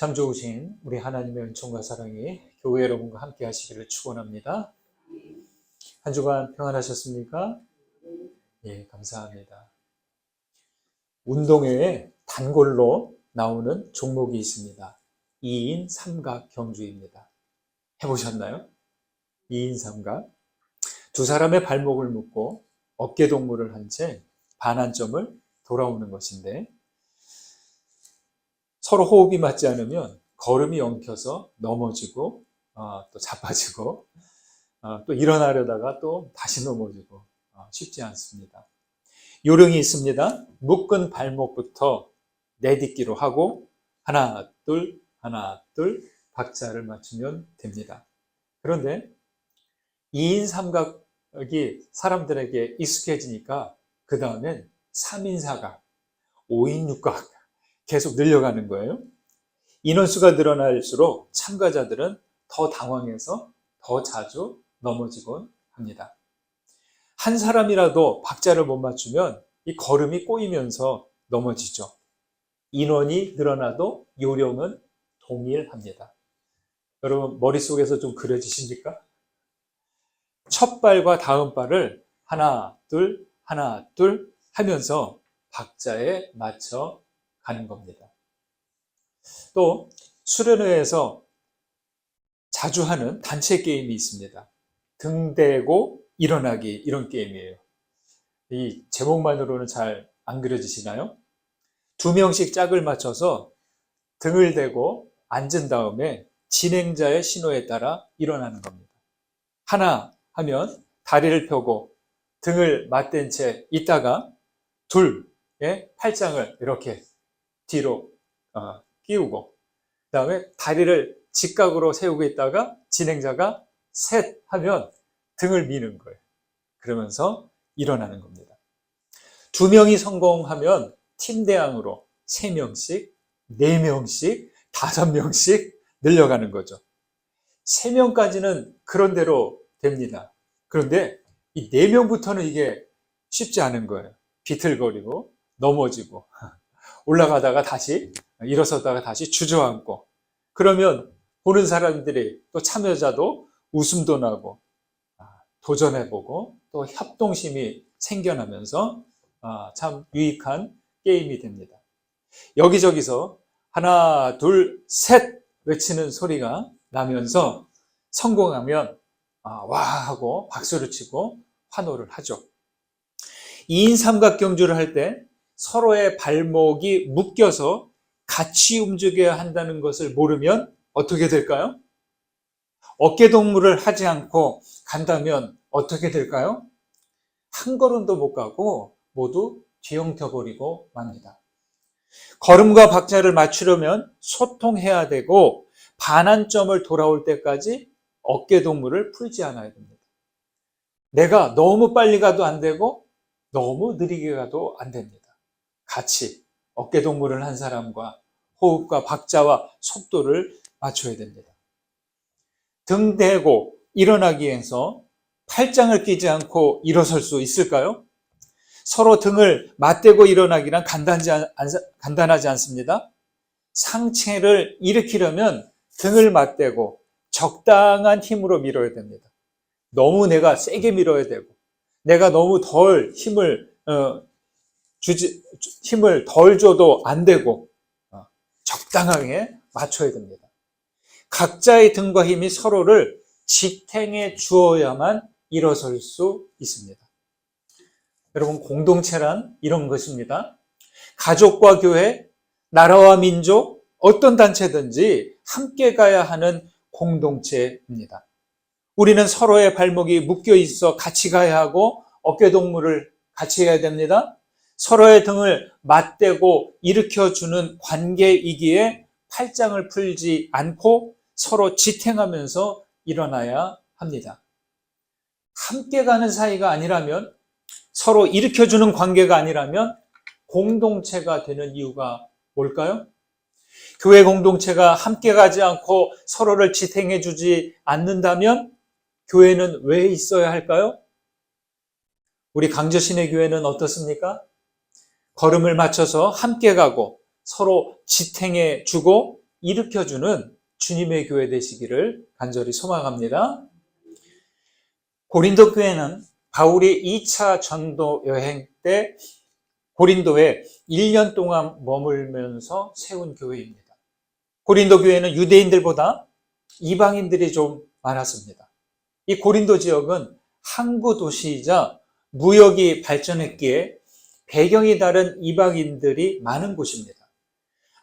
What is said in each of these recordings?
참 좋으신 우리 하나님의 은총과 사랑이 교회 여러분과 함께 하시기를 축원합니다. 한 주간 평안하셨습니까? 예, 감사합니다. 운동회에 단골로 나오는 종목이 있습니다. 2인 삼각 경주입니다. 해보셨나요? 2인 삼각. 두 사람의 발목을 묶고 어깨 동무를 한 채 반환점을 돌아오는 것인데, 서로 호흡이 맞지 않으면 걸음이 엉켜서 넘어지고 또 자빠지고 또 일어나려다가 또 다시 넘어지고 쉽지 않습니다. 요령이 있습니다. 묶은 발목부터 내딛기로 하고 하나 둘 박자를 맞추면 됩니다. 그런데 2인 삼각이 사람들에게 익숙해지니까 그 다음엔 3인 사각, 5인 육각 계속 늘려가는 거예요. 인원수가 늘어날수록 참가자들은 더 당황해서 더 자주 넘어지곤 합니다. 한 사람이라도 박자를 못 맞추면 이 걸음이 꼬이면서 넘어지죠. 인원이 늘어나도 요령은 동일합니다. 여러분 머릿속에서 좀 그려지십니까? 첫 발과 다음 발을 하나 둘 하면서 박자에 맞춰 가는 겁니다. 또 수련회에서 자주 하는 단체 게임이 있습니다. 등 대고 일어나기, 이런 게임이에요. 이 제목만으로는 잘 안 그려지시나요? 2명씩 짝을 맞춰서 등을 대고 앉은 다음에 진행자의 신호에 따라 일어나는 겁니다. 하나 하면 다리를 펴고 등을 맞댄 채 있다가 둘의 팔짱을 이렇게 뒤로 끼우고, 그 다음에 다리를 직각으로 세우고 있다가 진행자가 셋 하면 등을 미는 거예요. 그러면서 일어나는 겁니다. 2명이 성공하면 팀 대항으로 3명씩, 4명씩, 5명씩 늘려가는 거죠. 3명까지는 그런 대로 됩니다. 그런데 이 4명부터는 이게 쉽지 않은 거예요. 비틀거리고 넘어지고 올라가다가 다시 일어서다가 다시 주저앉고, 그러면 보는 사람들이 또 참여자도 웃음도 나고 도전해보고 또 협동심이 생겨나면서 참 유익한 게임이 됩니다. 여기저기서 하나 둘 셋 외치는 소리가 나면서 성공하면 와 하고 박수를 치고 환호를 하죠. 2인 삼각 경주를 할 때 서로의 발목이 묶여서 같이 움직여야 한다는 것을 모르면 어떻게 될까요? 어깨 동무를 하지 않고 간다면 어떻게 될까요? 한 걸음도 못 가고 모두 뒤엉켜버리고 맙니다. 걸음과 박자를 맞추려면 소통해야 되고 반환점을 돌아올 때까지 어깨 동무를 풀지 않아야 됩니다. 내가 너무 빨리 가도 안 되고 너무 느리게 가도 안 됩니다. 같이 어깨 동무를 한 사람과 호흡과 박자와 속도를 맞춰야 됩니다. 등 대고 일어나기 위해서 팔짱을 끼지 않고 일어설 수 있을까요? 서로 등을 맞대고 일어나기란 간단하지 않습니다. 상체를 일으키려면 등을 맞대고 적당한 힘으로 밀어야 됩니다. 너무 내가 세게 밀어야 되고 내가 너무 덜 힘을 덜 줘도 안 되고 적당하게 맞춰야 됩니다. 각자의 등과 힘이 서로를 지탱해 주어야만 일어설 수 있습니다. 여러분, 공동체란 이런 것입니다. 가족과 교회, 나라와 민족, 어떤 단체든지 함께 가야 하는 공동체입니다. 우리는 서로의 발목이 묶여 있어 같이 가야 하고 어깨 동무를 같이 해야 됩니다. 서로의 등을 맞대고 일으켜주는 관계이기에 팔짱을 풀지 않고 서로 지탱하면서 일어나야 합니다. 함께 가는 사이가 아니라면, 서로 일으켜주는 관계가 아니라면 공동체가 되는 이유가 뭘까요? 교회 공동체가 함께 가지 않고 서로를 지탱해주지 않는다면 교회는 왜 있어야 할까요? 우리 강저신의 교회는 어떻습니까? 걸음을 맞춰서 함께 가고 서로 지탱해주고 일으켜주는 주님의 교회 되시기를 간절히 소망합니다. 고린도 교회는 바울이 2차 전도 여행 때 고린도에 1년 동안 머물면서 세운 교회입니다. 고린도 교회는 유대인들보다 이방인들이 좀 많았습니다. 이 고린도 지역은 항구 도시이자 무역이 발전했기에 배경이 다른 이방인들이 많은 곳입니다.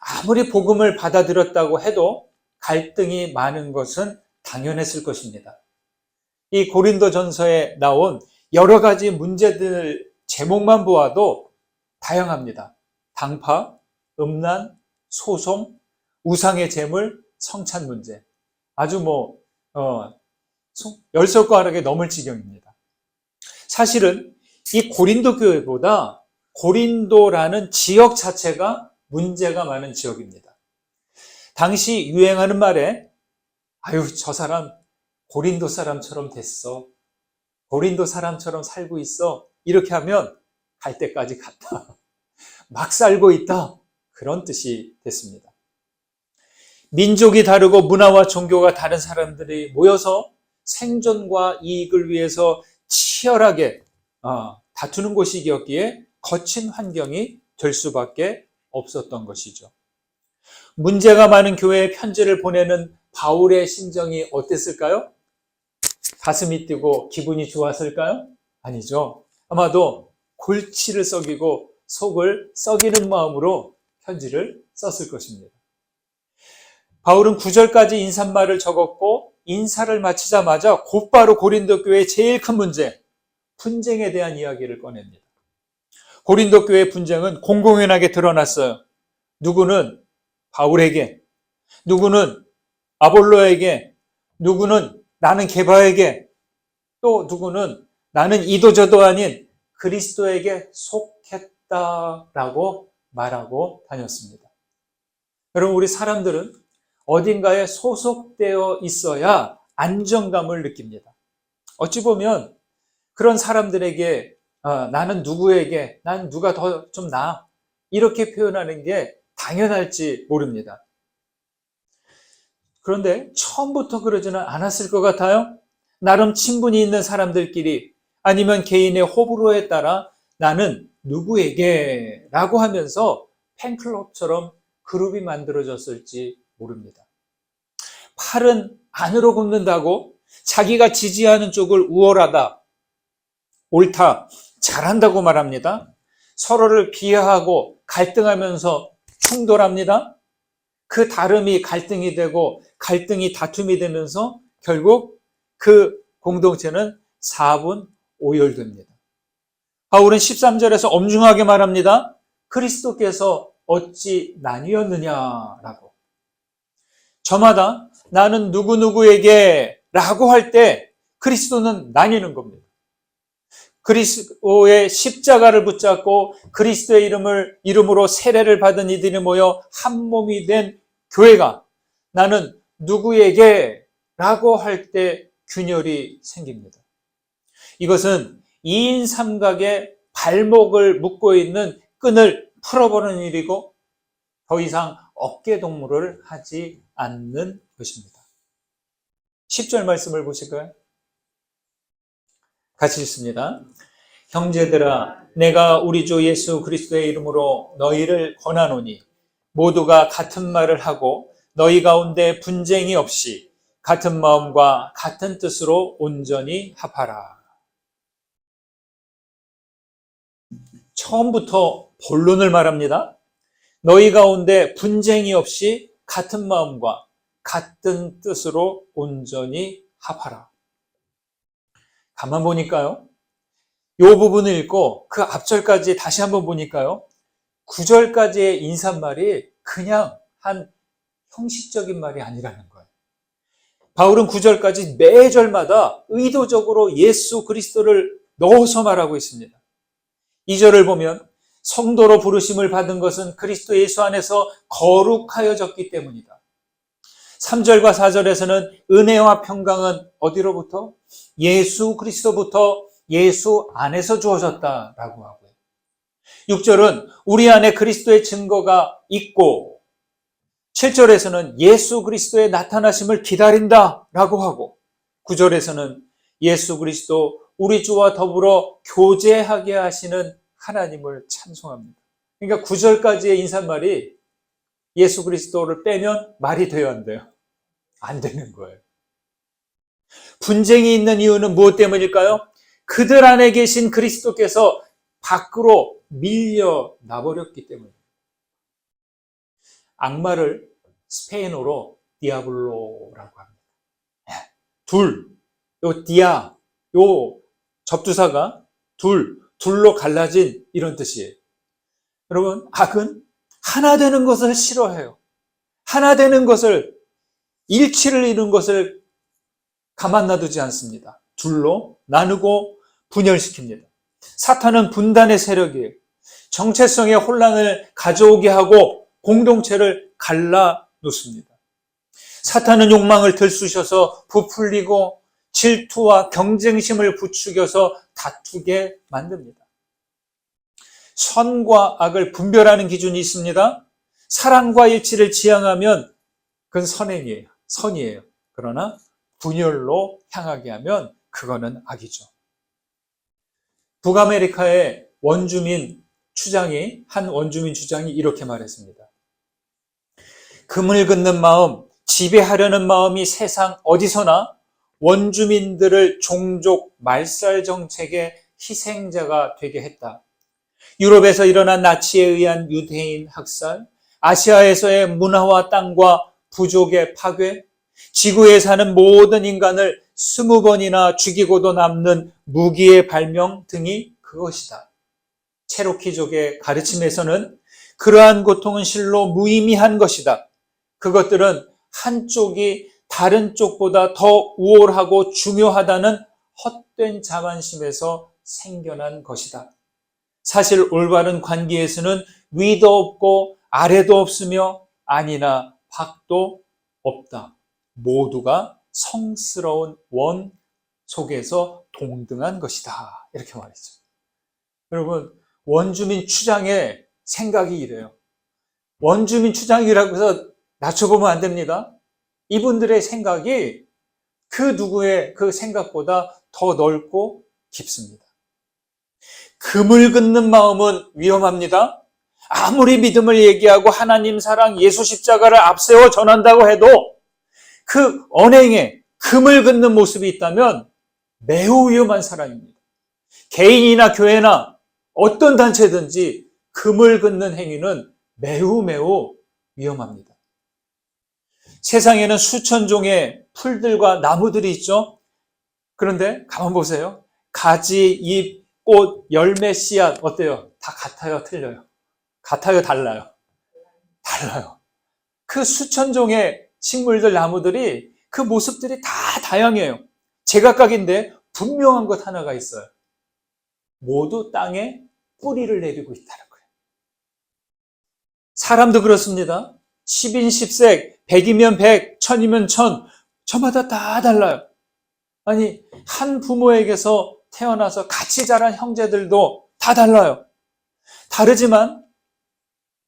아무리 복음을 받아들였다고 해도 갈등이 많은 것은 당연했을 것입니다. 이 고린도전서에 나온 여러 가지 문제들 제목만 보아도 다양합니다. 당파, 음란, 소송, 우상의 제물, 성찬 문제. 아주 열설과하게 넘을 지경입니다. 사실은 이 고린도 교회보다 고린도라는 지역 자체가 문제가 많은 지역입니다. 당시 유행하는 말에 아유, 저 사람 고린도 사람처럼 됐어. 고린도 사람처럼 살고 있어. 이렇게 하면 갈 때까지 갔다. 막 살고 있다. 그런 뜻이 됐습니다. 민족이 다르고 문화와 종교가 다른 사람들이 모여서 생존과 이익을 위해서 치열하게 다투는 곳이었기에 거친 환경이 될 수밖에 없었던 것이죠. 문제가 많은 교회에 편지를 보내는 바울의 심정이 어땠을까요? 가슴이 뛰고 기분이 좋았을까요? 아니죠. 아마도 골치를 썩이고 속을 썩이는 마음으로 편지를 썼을 것입니다. 바울은 9절까지 인사말을 적었고 인사를 마치자마자 곧바로 고린도 교회의 제일 큰 문제, 분쟁에 대한 이야기를 꺼냅니다. 고린도 교회의 분쟁은 공공연하게 드러났어요. 누구는 바울에게, 누구는 아볼로에게, 누구는 나는 게바에게, 또 누구는 나는 이도저도 아닌 그리스도에게 속했다라고 말하고 다녔습니다. 여러분, 우리 사람들은 어딘가에 소속되어 있어야 안정감을 느낍니다. 어찌 보면 그런 사람들에게 나는 누구에게, 난 누가 더 좀 나아, 이렇게 표현하는 게 당연할지 모릅니다. 그런데 처음부터 그러지는 않았을 것 같아요. 나름 친분이 있는 사람들끼리 아니면 개인의 호불호에 따라 나는 누구에게 라고 하면서 팬클럽처럼 그룹이 만들어졌을지 모릅니다. 팔은 안으로 굽는다고 자기가 지지하는 쪽을 우월하다, 옳다, 잘한다고 말합니다. 서로를 비하하고 갈등하면서 충돌합니다. 그 다름이 갈등이 되고 갈등이 다툼이 되면서 결국 그 공동체는 4분 5열됩니다. 바울은 13절에서 엄중하게 말합니다. 그리스도께서 어찌 나뉘었느냐라고. 저마다 나는 누구누구에게 라고 할 때 그리스도는 나뉘는 겁니다. 그리스도의 십자가를 붙잡고 그리스도의 이름으로 세례를 받은 이들이 모여 한 몸이 된 교회가 나는 누구에게 라고 할 때 균열이 생깁니다. 이것은 2인 삼각의 발목을 묶고 있는 끈을 풀어버리는 일이고 더 이상 어깨동무를 하지 않는 것입니다. 10절 말씀을 보실까요? 같이 읽습니다. 형제들아, 내가 우리 주 예수 그리스도의 이름으로 너희를 권하노니 모두가 같은 말을 하고 너희 가운데 분쟁이 없이 같은 마음과 같은 뜻으로 온전히 합하라. 처음부터 본론을 말합니다. 너희 가운데 분쟁이 없이 같은 마음과 같은 뜻으로 온전히 합하라. 가만 보니까요. 이 부분을 읽고 그 앞절까지 다시 한번 보니까요. 9절까지의 인사말이 그냥 한 형식적인 말이 아니라는 거예요. 바울은 9절까지 매 절마다 의도적으로 예수 그리스도를 넣어서 말하고 있습니다. 2절을 보면 성도로 부르심을 받은 것은 그리스도 예수 안에서 거룩하여졌기 때문이다. 3절과 4절에서는 은혜와 평강은 어디로부터? 예수 그리스도부터 예수 안에서 주어졌다라고 하고요. 6절은 우리 안에 그리스도의 증거가 있고 7절에서는 예수 그리스도의 나타나심을 기다린다라고 하고 9절에서는 예수 그리스도 우리 주와 더불어 교제하게 하시는 하나님을 찬송합니다. 그러니까 9절까지의 인사말이 예수 그리스도를 빼면 말이 돼야 한대요. 안 되는 거예요. 분쟁이 있는 이유는 무엇 때문일까요? 그들 안에 계신 그리스도께서 밖으로 밀려나버렸기 때문입니다. 악마를 스페인어로 디아블로라고 합니다. 요 디아, 요 접두사가 둘로 갈라진 이런 뜻이에요. 여러분, 악은 하나 되는 것을 싫어해요. 하나 되는 것을, 일치를 이룬 것을 가만 놔두지 않습니다. 둘로 나누고 분열시킵니다. 사탄은 분단의 세력이에요. 정체성의 혼란을 가져오게 하고 공동체를 갈라 놓습니다. 사탄은 욕망을 들쑤셔서 부풀리고 질투와 경쟁심을 부추겨서 다투게 만듭니다. 선과 악을 분별하는 기준이 있습니다. 사랑과 일치를 지향하면 그건 선이에요. 그러나 분열로 향하게 하면 그거는 악이죠. 북아메리카의 한 원주민 주장이 이렇게 말했습니다. 금을 긋는 마음, 지배하려는 마음이 세상 어디서나 원주민들을 종족 말살 정책의 희생자가 되게 했다. 유럽에서 일어난 나치에 의한 유대인 학살, 아시아에서의 문화와 땅과 부족의 파괴, 지구에 사는 모든 인간을 20번이나 죽이고도 남는 무기의 발명 등이 그것이다. 체로키족의 가르침에서는 그러한 고통은 실로 무의미한 것이다. 그것들은 한쪽이 다른 쪽보다 더 우월하고 중요하다는 헛된 자만심에서 생겨난 것이다. 사실 올바른 관계에서는 위도 없고 아래도 없으며 아니나 밖도 없다. 모두가 성스러운 원 속에서 동등한 것이다. 이렇게 말했죠. 여러분, 원주민 추장의 생각이 이래요. 원주민 추장이라고 해서 낮춰보면 안 됩니다. 이분들의 생각이 그 누구의 그 생각보다 더 넓고 깊습니다. 금을 긋는 마음은 위험합니다. 아무리 믿음을 얘기하고 하나님 사랑, 예수 십자가를 앞세워 전한다고 해도 그 언행에 금을 긋는 모습이 있다면 매우 위험한 사람입니다. 개인이나 교회나 어떤 단체든지 금을 긋는 행위는 매우 위험합니다. 세상에는 수천 종의 풀들과 나무들이 있죠. 그런데 가만 보세요. 가지, 잎, 꽃, 열매, 씨앗 어때요? 다 같아요? 틀려요? 같아요? 달라요? 달라요. 그 수천 종의 식물들, 나무들이 그 모습들이 다 다양해요. 제각각인데 분명한 것 하나가 있어요. 모두 땅에 뿌리를 내리고 있다는 거예요. 사람도 그렇습니다. 10인 10색, 100이면 100, 1000이면 1000, 저마다 다 달라요. 아니, 한 부모에게서 태어나서 같이 자란 형제들도 다 달라요. 다르지만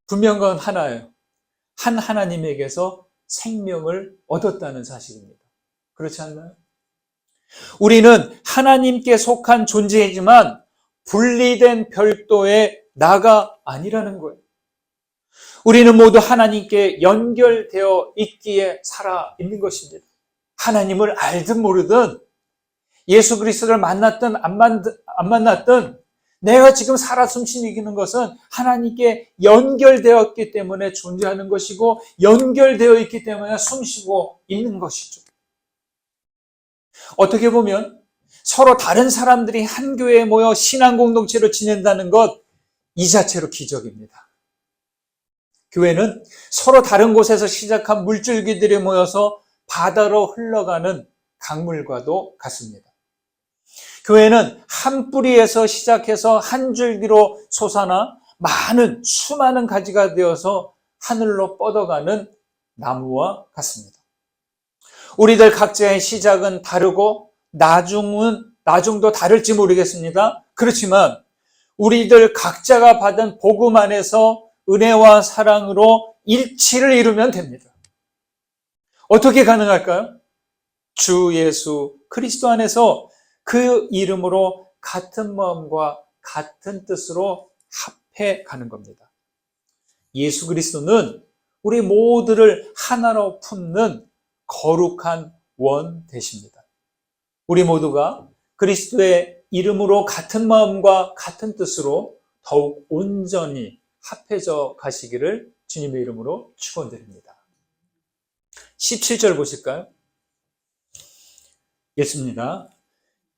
분명한 건 하나예요. 한 하나님에게서 생명을 얻었다는 사실입니다. 그렇지 않나요? 우리는 하나님께 속한 존재이지만 분리된 별도의 나가 아니라는 거예요. 우리는 모두 하나님께 연결되어 있기에 살아 있는 것입니다. 하나님을 알든 모르든 예수 그리스도를 만났든 안 만났든 내가 지금 살아 숨쉬는 것은 하나님께 연결되었기 때문에 존재하는 것이고 연결되어 있기 때문에 숨쉬고 있는 것이죠. 어떻게 보면 서로 다른 사람들이 한 교회에 모여 신앙 공동체로 지낸다는 것 이 자체로 기적입니다. 교회는 서로 다른 곳에서 시작한 물줄기들이 모여서 바다로 흘러가는 강물과도 같습니다. 교회는 한 뿌리에서 시작해서 한 줄기로 솟아나 수많은 가지가 되어서 하늘로 뻗어가는 나무와 같습니다. 우리들 각자의 시작은 다르고 나중도 다를지 모르겠습니다. 그렇지만 우리들 각자가 받은 복음 안에서 은혜와 사랑으로 일치를 이루면 됩니다. 어떻게 가능할까요? 주 예수 그리스도 안에서 그 이름으로 같은 마음과 같은 뜻으로 합해 가는 겁니다. 예수 그리스도는 우리 모두를 하나로 품는 거룩한 원 되십니다. 우리 모두가 그리스도의 이름으로 같은 마음과 같은 뜻으로 더욱 온전히 합해져 가시기를 주님의 이름으로 축원드립니다. 17절 보실까요? 읽습니다.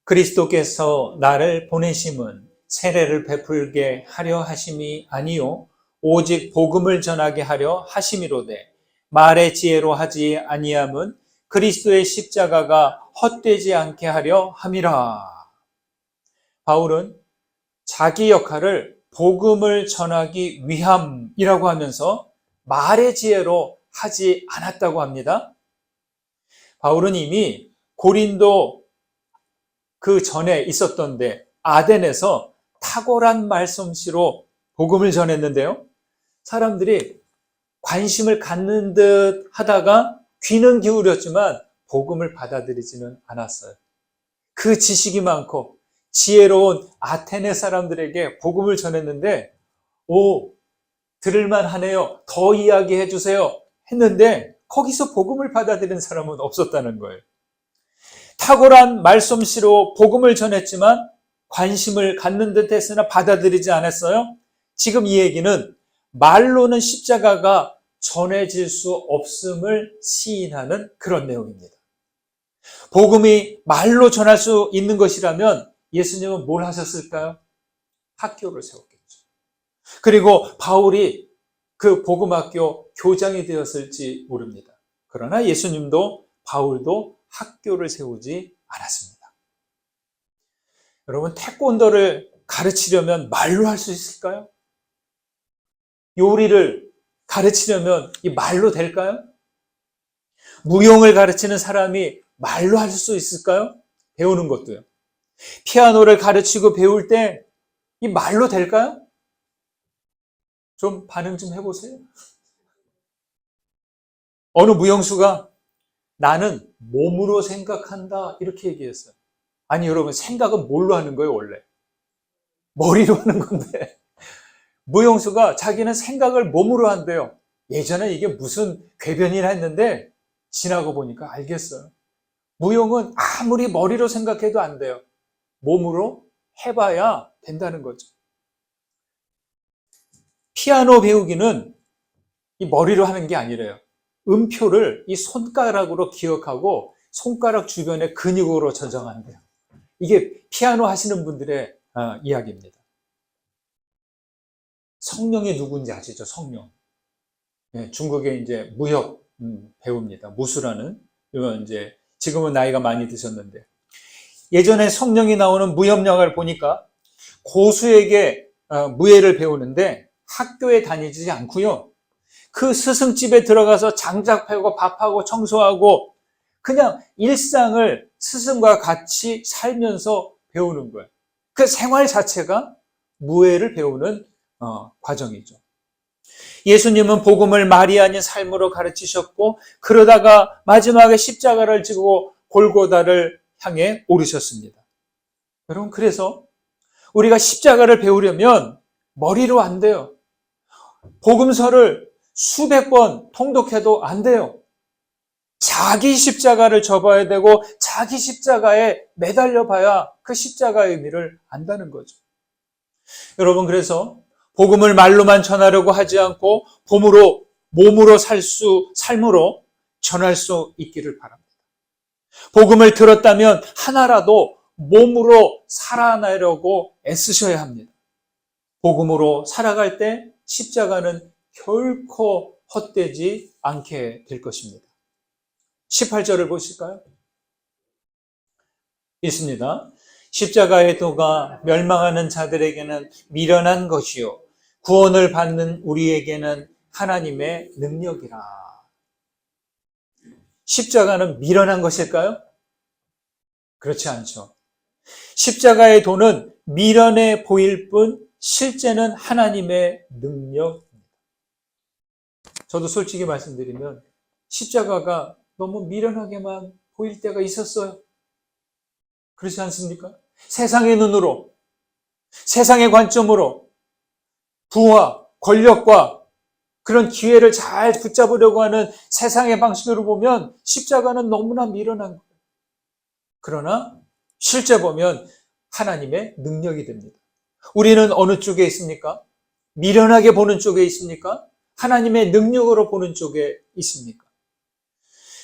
그리스도께서 나를 보내심은 세례를 베풀게 하려 하심이 아니요 오직 복음을 전하게 하려 하심이로되 말의 지혜로 하지 아니함은 그리스도의 십자가가 헛되지 않게 하려 함이라. 바울은 자기 역할을 복음을 전하기 위함이라고 하면서 말의 지혜로 하지 않았다고 합니다. 바울은 이미 고린도 그 전에 있었던데 아덴에서 탁월한 말솜씨로 복음을 전했는데요. 사람들이 관심을 갖는 듯 하다가 귀는 기울였지만 복음을 받아들이지는 않았어요. 그 지식이 많고 지혜로운 아테네 사람들에게 복음을 전했는데 들을만 하네요. 더 이야기해 주세요. 했는데 거기서 복음을 받아들인 사람은 없었다는 거예요. 탁월한 말솜씨로 복음을 전했지만 관심을 갖는 듯 했으나 받아들이지 않았어요. 지금 이 얘기는 말로는 십자가가 전해질 수 없음을 시인하는 그런 내용입니다. 복음이 말로 전할 수 있는 것이라면 예수님은 뭘 하셨을까요? 학교를 세웠겠죠. 그리고 바울이 그 복음학교 교장이 되었을지 모릅니다. 그러나 예수님도 바울도 학교를 세우지 않았습니다. 여러분, 태권도를 가르치려면 말로 할 수 있을까요? 요리를 가르치려면 이 말로 될까요? 무용을 가르치는 사람이 말로 할 수 있을까요? 배우는 것도요. 피아노를 가르치고 배울 때 이 말로 될까요? 좀 반응 좀 해보세요. 어느 무용수가 나는 몸으로 생각한다 이렇게 얘기했어요. 아니 여러분, 생각은 뭘로 하는 거예요 원래? 머리로 하는 건데 무용수가 자기는 생각을 몸으로 한대요. 예전에 이게 무슨 궤변이라 했는데 지나고 보니까 알겠어요. 무용은 아무리 머리로 생각해도 안 돼요. 몸으로 해봐야 된다는 거죠. 피아노 배우기는 이 머리로 하는 게 아니래요. 음표를 이 손가락으로 기억하고 손가락 주변에 근육으로 저장한대요. 이게 피아노 하시는 분들의 이야기입니다. 성령이 누군지 아시죠? 성령. 네, 중국의 이제 무협 배우입니다. 무수라는. 이건 이제 지금은 나이가 많이 드셨는데 예전에 성령이 나오는 무협 영화를 보니까 고수에게 무예를 배우는데 학교에 다니지 않고요. 그 스승집에 들어가서 장작 패고 밥하고 청소하고 그냥 일상을 스승과 같이 살면서 배우는 거예요. 그 생활 자체가 무예를 배우는 과정이죠. 예수님은 복음을 말이 아닌 삶으로 가르치셨고 그러다가 마지막에 십자가를 지고 골고다를 향해 오르셨습니다. 여러분, 그래서 우리가 십자가를 배우려면 머리로 안 돼요. 복음서를 수백 번 통독해도 안 돼요. 자기 십자가를 접어야 되고 자기 십자가에 매달려 봐야 그 십자가의 의미를 안다는 거죠. 여러분, 그래서 복음을 말로만 전하려고 하지 않고 몸으로 삶으로 전할 수 있기를 바랍니다. 복음을 들었다면 하나라도 몸으로 살아내려고 애쓰셔야 합니다. 복음으로 살아갈 때 십자가는 결코 헛되지 않게 될 것입니다. 18절을 보실까요? 있습니다. 십자가의 도가 멸망하는 자들에게는 미련한 것이요 구원을 받는 우리에게는 하나님의 능력이라. 십자가는 미련한 것일까요? 그렇지 않죠. 십자가의 도는 미련해 보일 뿐 실제는 하나님의 능력입니다. 저도 솔직히 말씀드리면 십자가가 너무 미련하게만 보일 때가 있었어요. 그렇지 않습니까? 세상의 눈으로, 세상의 관점으로 부와 권력과 그런 기회를 잘 붙잡으려고 하는 세상의 방식으로 보면 십자가는 너무나 미련한 거예요. 그러나 실제 보면 하나님의 능력이 됩니다. 우리는 어느 쪽에 있습니까? 미련하게 보는 쪽에 있습니까? 하나님의 능력으로 보는 쪽에 있습니까?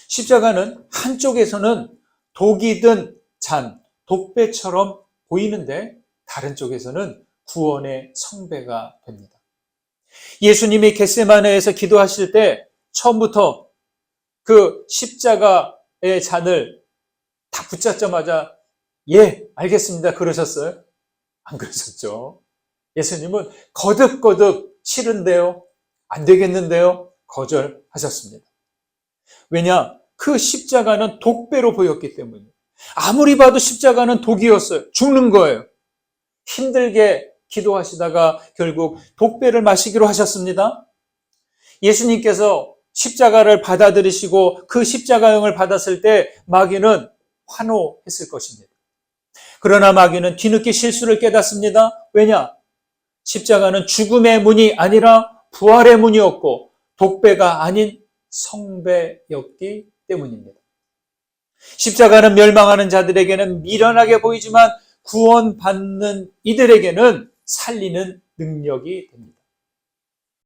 십자가는 한쪽에서는 독이 든 잔, 독배처럼 보이는데 다른 쪽에서는 구원의 성배가 됩니다. 예수님이 겟세마네에서 기도하실 때 처음부터 그 십자가의 잔을 딱 붙잡자마자 예, 알겠습니다. 그러셨어요? 안 그러셨죠? 예수님은 거듭거듭 싫은데요? 안 되겠는데요? 거절하셨습니다. 왜냐? 그 십자가는 독배로 보였기 때문이에요. 아무리 봐도 십자가는 독이었어요. 죽는 거예요. 힘들게 기도하시다가 결국 독배를 마시기로 하셨습니다. 예수님께서 십자가를 받아들이시고 그 십자가형을 받았을 때 마귀는 환호했을 것입니다. 그러나 마귀는 뒤늦게 실수를 깨닫습니다. 왜냐? 십자가는 죽음의 문이 아니라 부활의 문이었고 독배가 아닌 성배였기 때문입니다. 십자가는 멸망하는 자들에게는 미련하게 보이지만 구원받는 이들에게는 살리는 능력이 됩니다.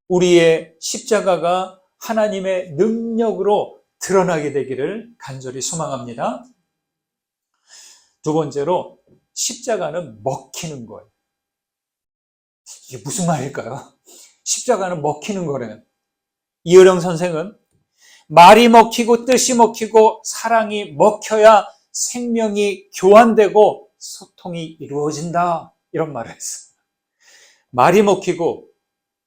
우리의 십자가가 하나님의 능력으로 드러나게 되기를 간절히 소망합니다. 두 번째로 십자가는 먹히는 거예요. 이게 무슨 말일까요? 십자가는 먹히는 거래요. 이어령 선생은 말이 먹히고 뜻이 먹히고 사랑이 먹혀야 생명이 교환되고 소통이 이루어진다. 이런 말을 했어요. 말이 먹히고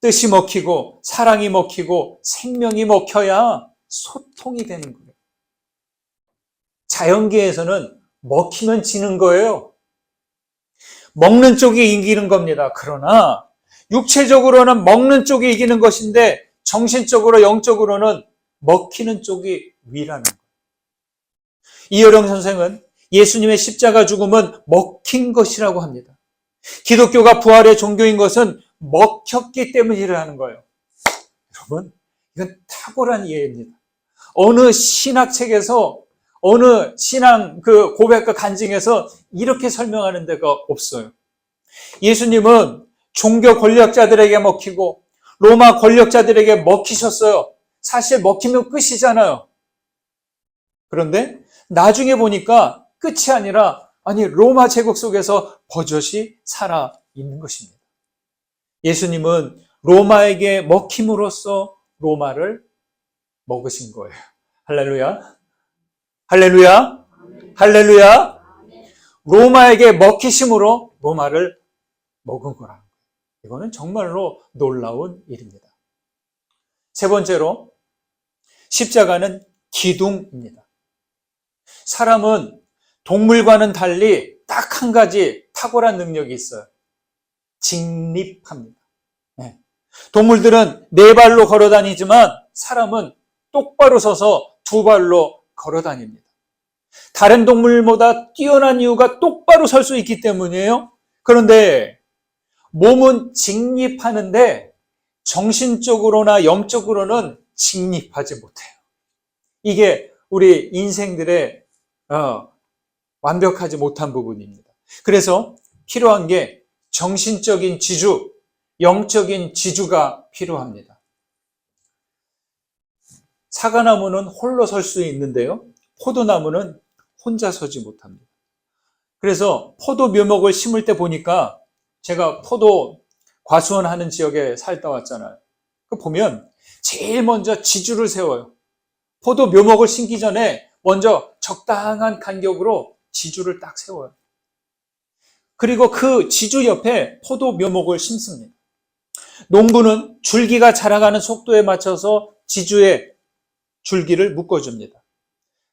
뜻이 먹히고 사랑이 먹히고 생명이 먹혀야 소통이 되는 거예요. 자연계에서는 먹히면 지는 거예요. 먹는 쪽이 이기는 겁니다. 그러나 육체적으로는 먹는 쪽이 이기는 것인데 정신적으로 영적으로는 먹히는 쪽이 위라는 거예요. 이어령 선생은 예수님의 십자가 죽음은 먹힌 것이라고 합니다. 기독교가 부활의 종교인 것은 먹혔기 때문이라는 거예요. 여러분, 이건 탁월한 이해입니다. 어느 신학책에서 어느 신앙 그 고백과 간증에서 이렇게 설명하는 데가 없어요. 예수님은 종교 권력자들에게 먹히고 로마 권력자들에게 먹히셨어요. 사실 먹히면 끝이잖아요. 그런데 나중에 보니까 끝이 아니라 로마 제국 속에서 버젓이 살아 있는 것입니다. 예수님은 로마에게 먹힘으로써 로마를 먹으신 거예요. 할렐루야. 할렐루야. 할렐루야. 로마에게 먹히심으로 로마를 먹은 거라. 이거는 정말로 놀라운 일입니다. 세 번째로 십자가는 기둥입니다. 사람은 동물과는 달리 딱 한 가지 탁월한 능력이 있어요. 직립합니다. 네. 동물들은 네 발로 걸어 다니지만 사람은 똑바로 서서 두 발로 걸어 다닙니다. 다른 동물보다 뛰어난 이유가 똑바로 설 수 있기 때문이에요. 그런데 몸은 직립하는데 정신적으로나 영적으로는 직립하지 못해요. 이게 우리 인생들의 완벽하지 못한 부분입니다. 그래서 필요한 게 정신적인 지주, 영적인 지주가 필요합니다. 사과나무는 홀로 설 수 있는데요. 포도나무는 혼자 서지 못합니다. 그래서 포도 묘목을 심을 때 보니까 제가 포도 과수원하는 지역에 살다 왔잖아요. 그 보면 제일 먼저 지주를 세워요. 포도 묘목을 심기 전에 먼저 적당한 간격으로 지주를 딱 세워요. 그리고 그 지주 옆에 포도 묘목을 심습니다. 농부는 줄기가 자라가는 속도에 맞춰서 지주에 줄기를 묶어줍니다.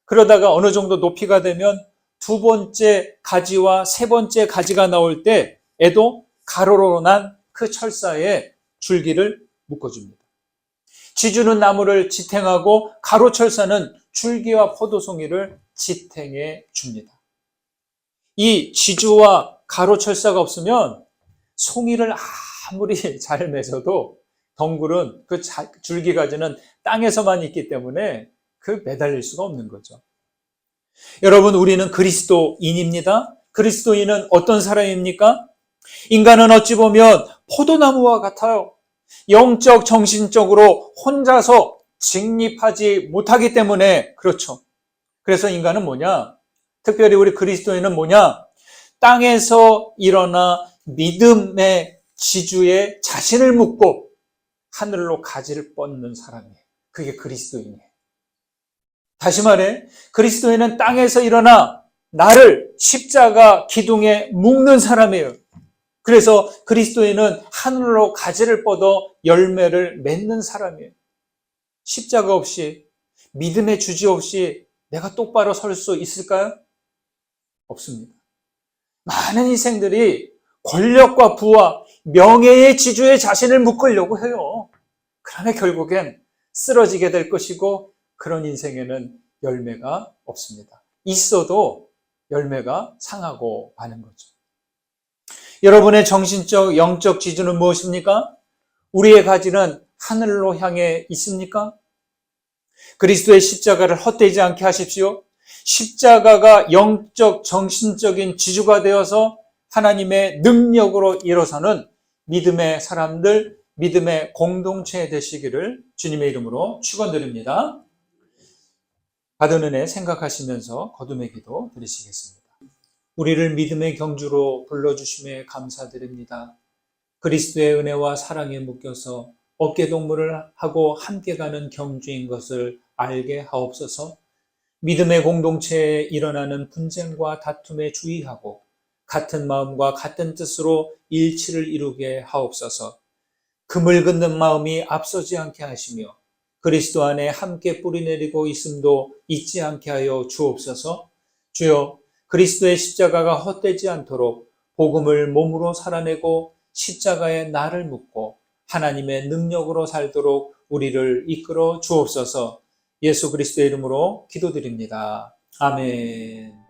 그러다가 어느 정도 높이가 되면 두 번째 가지와 세 번째 가지가 나올 때에도 가로로 난 그 철사에 줄기를 묶어줍니다. 지주는 나무를 지탱하고 가로철사는 줄기와 포도송이를 지탱해 줍니다. 이 지주와 가로철사가 없으면 송이를 아무리 잘 맺어도 덩굴은 그 줄기가지는 땅에서만 있기 때문에 그 매달릴 수가 없는 거죠. 여러분, 우리는 그리스도인입니다. 그리스도인은 어떤 사람입니까? 인간은 어찌 보면 포도나무와 같아요. 영적, 정신적으로 혼자서 직립하지 못하기 때문에 그렇죠. 그래서 인간은 뭐냐? 특별히 우리 그리스도인은 뭐냐? 땅에서 일어나 믿음의 지주에 자신을 묻고 하늘로 가지를 뻗는 사람이에요. 그게 그리스도인이에요. 다시 말해, 그리스도인은 땅에서 일어나 나를 십자가 기둥에 묶는 사람이에요. 그래서 그리스도인은 하늘로 가지를 뻗어 열매를 맺는 사람이에요. 십자가 없이, 믿음의 주지 없이 내가 똑바로 설 수 있을까요? 없습니다. 많은 인생들이 권력과 부와 명예의 지주에 자신을 묶으려고 해요. 그러나 결국엔 쓰러지게 될 것이고 그런 인생에는 열매가 없습니다. 있어도 열매가 상하고 마는 거죠. 여러분의 정신적, 영적 지주는 무엇입니까? 우리의 가지는 하늘로 향해 있습니까? 그리스도의 십자가를 헛되지 않게 하십시오. 십자가가 영적, 정신적인 지주가 되어서 하나님의 능력으로 일어서는 믿음의 사람들, 믿음의 공동체 되시기를 주님의 이름으로 축원드립니다. 받은 은혜 생각하시면서 거듭의 기도 드리시겠습니다. 우리를 믿음의 경주로 불러주심에 감사드립니다. 그리스도의 은혜와 사랑에 묶여서 어깨동무를 하고 함께 가는 경주인 것을 알게 하옵소서. 믿음의 공동체에 일어나는 분쟁과 다툼에 주의하고 같은 마음과 같은 뜻으로 일치를 이루게 하옵소서. 금을 긋는 마음이 앞서지 않게 하시며 그리스도 안에 함께 뿌리내리고 있음도 잊지 않게 하여 주옵소서. 주여, 그리스도의 십자가가 헛되지 않도록 복음을 몸으로 살아내고 십자가에 나를 묻고 하나님의 능력으로 살도록 우리를 이끌어 주옵소서. 예수 그리스도의 이름으로 기도드립니다. 아멘.